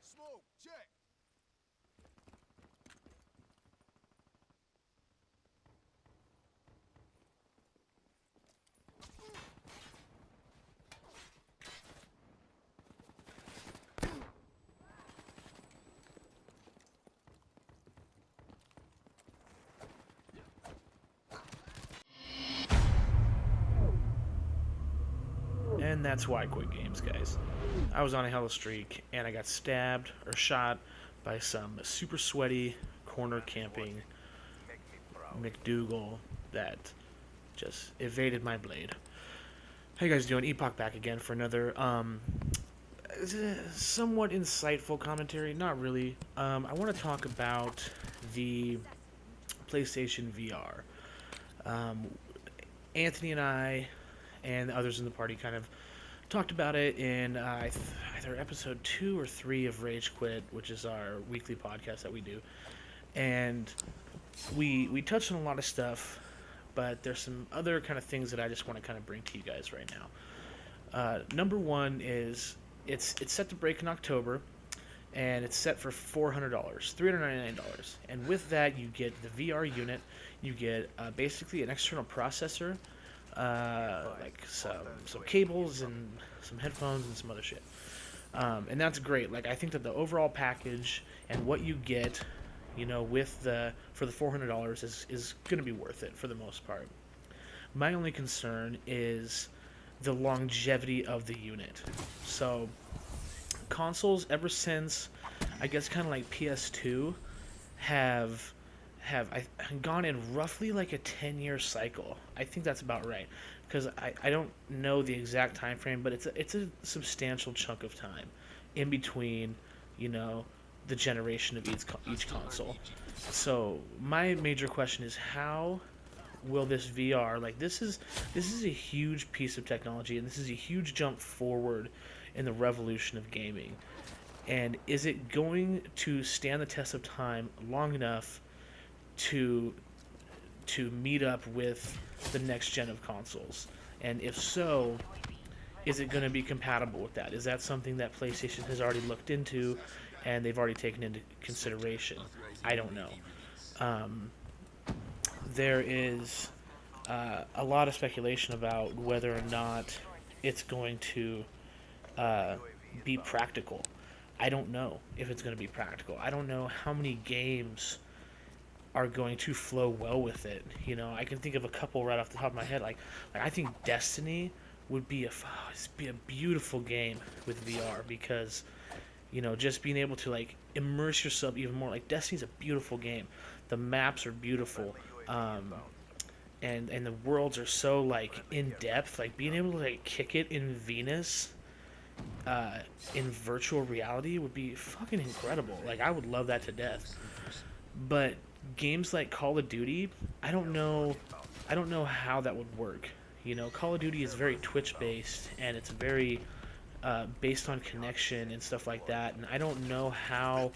Smoke, check. And that's why I quit games, guys. I was on a hella streak, and I got stabbed or shot by some super sweaty, corner camping McDougal that just evaded my blade. How you guys doing? Epoch back again for another somewhat insightful commentary. Not really. I want to talk about the PlayStation VR. Anthony and I and the others in the party kind of talked about it in either episode 2 or 3 of Rage Quit, which is our weekly podcast that we do. And we touched on a lot of stuff, but there's some other kind of things that I just want to kind of bring to you guys right now. Number one is it's set to break in October, and it's set for $400, $399. And with that, you get the VR unit, you get basically an external processor, like some cables and some headphones and some other shit. And that's great. Like, I think that the overall package and what you get, with for the $400 is going to be worth it for the most part. My only concern is the longevity of the unit. So consoles ever since, I guess, kind of like PS2 have gone in roughly like a 10-year cycle. I think that's about right, because I don't know the exact time frame, but it's a substantial chunk of time in between, the generation of each console. So my major question is, how will this VR, like, this is a huge piece of technology, and this is a huge jump forward in the revolution of gaming. And is it going to stand the test of time long enough to meet up with the next gen of consoles? And if so, is it going to be compatible with that? Is that something that PlayStation has already looked into and they've already taken into consideration? I don't know. There is a lot of speculation about whether or not it's going to be practical. I don't know if it's going to be practical. I don't know how many games are going to flow well with it. I can think of a couple right off the top of my head. Like I think Destiny would be a beautiful game with VR, because just being able to like immerse yourself even more. Like, Destiny's a beautiful game. The maps are beautiful. And the worlds are so like in depth. Like, being able to like kick it in Venus in virtual reality would be fucking incredible. Like, I would love that to death. But games like Call of Duty, I don't know how that would work. Call of Duty is very Twitch based, and it's very based on connection and stuff like that. And I don't know how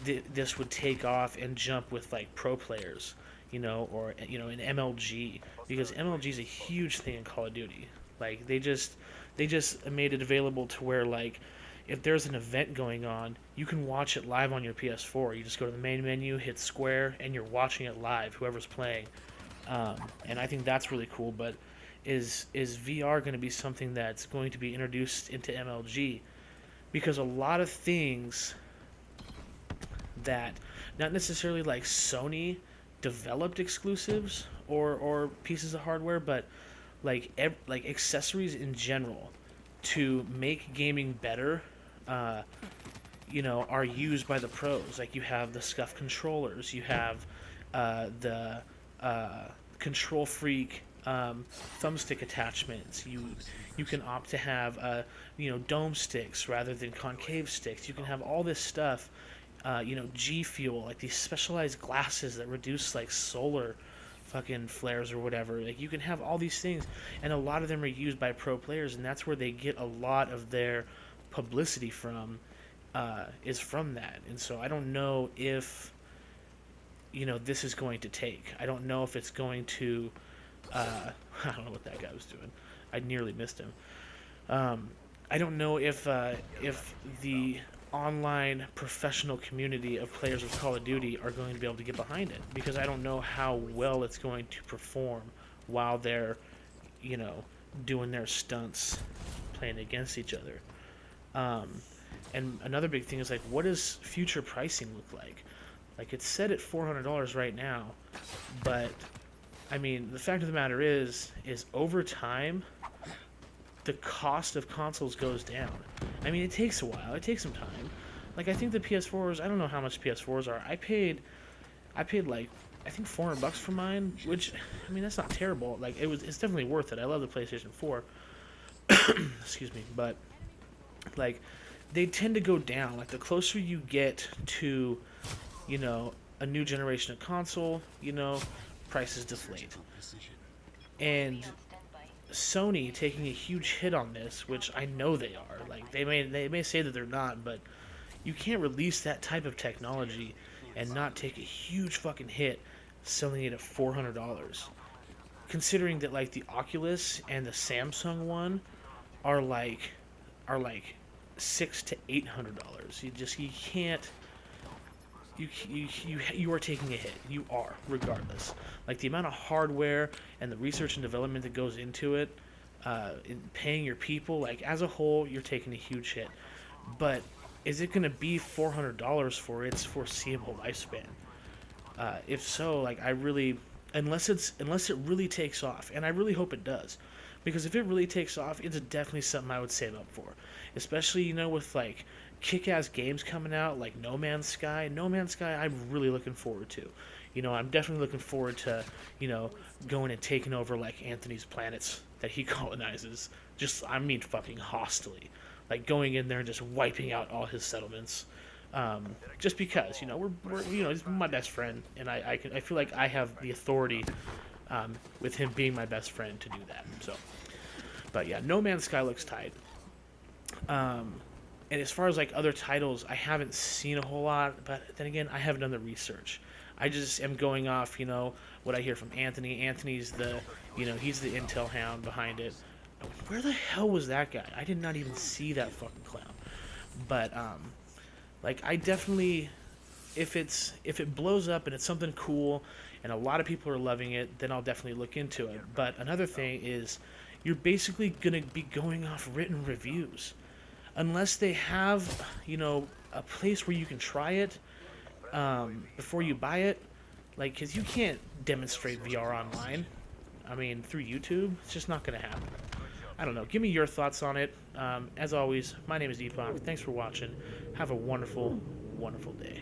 this would take off and jump with like pro players, or in MLG, because MLG is a huge thing in Call of Duty. Like, they just made it available to where, like, if there's an event going on, you can watch it live on your PS4. You just go to the main menu, hit square, and you're watching it live, whoever's playing. And I think that's really cool. But is VR going to be something that's going to be introduced into MLG? Because a lot of things that, not necessarily like Sony developed exclusives or pieces of hardware, but like accessories in general to make gaming better. Uh, are used by the pros. Like you have the scuff controllers, you have the uh, control freak thumbstick attachments. You can opt to have dome sticks rather than concave sticks. You can have all this stuff. G Fuel, like these specialized glasses that reduce like solar fucking flares or whatever. Like you can have all these things, and a lot of them are used by pro players, and that's where they get a lot of their publicity from. Is from that, and so I don't know if this is going to take. I don't know if it's going to. I don't know what that guy was doing. I nearly missed him. I don't know if the online professional community of players of Call of Duty are going to be able to get behind it, because I don't know how well it's going to perform while they're, doing their stunts, playing against each other. And another big thing is, like, what does future pricing look like? Like, it's set at $400 right now, but I mean, the fact of the matter is over time, the cost of consoles goes down. I mean, it takes a while. It takes some time. Like, I think the PS4s, I don't know how much PS4s are. I paid like, I think $400 for mine, which, I mean, that's not terrible. Like, it's definitely worth it. I love the PlayStation 4. Excuse me, but like, they tend to go down. Like, the closer you get to, a new generation of console, prices deflate. And Sony taking a huge hit on this, which I know they are. Like, they may say that they're not, but you can't release that type of technology and not take a huge fucking hit selling it at $400. Considering that, like, the Oculus and the Samsung one are like $600 to $800. You can't. You are taking a hit. You are, regardless. Like, the amount of hardware and the research and development that goes into it, in paying your people, like, as a whole, you're taking a huge hit. But is it going to be $400 for its foreseeable lifespan? If so, like, unless it really takes off, and I really hope it does, because if it really takes off, it's definitely something I would save up for, especially with like kick-ass games coming out like No Man's Sky. No Man's Sky, I'm really looking forward to. I'm definitely looking forward to going and taking over like Anthony's planets that he colonizes. I mean, fucking hostily, like going in there and just wiping out all his settlements. Just because we're he's my best friend, and I feel like I have the authority with him being my best friend to do that. So, but yeah, No Man's Sky looks tight. And as far as like other titles, I haven't seen a whole lot, but then again, I haven't done the research. I just am going off, what I hear from Anthony. Anthony's he's the intel hound behind it. Where the hell was that guy? I did not even see that fucking clown. But like, I definitely, if it blows up and it's something cool and a lot of people are loving it, then I'll definitely look into it. But another thing is, you're basically gonna be going off written reviews, unless they have a place where you can try it before you buy it. Like, because you can't demonstrate VR online. I mean, through YouTube, it's just not gonna happen. I don't know. Give me your thoughts on it. As always, my name is Deepak. Thanks for watching. Have a wonderful, wonderful day.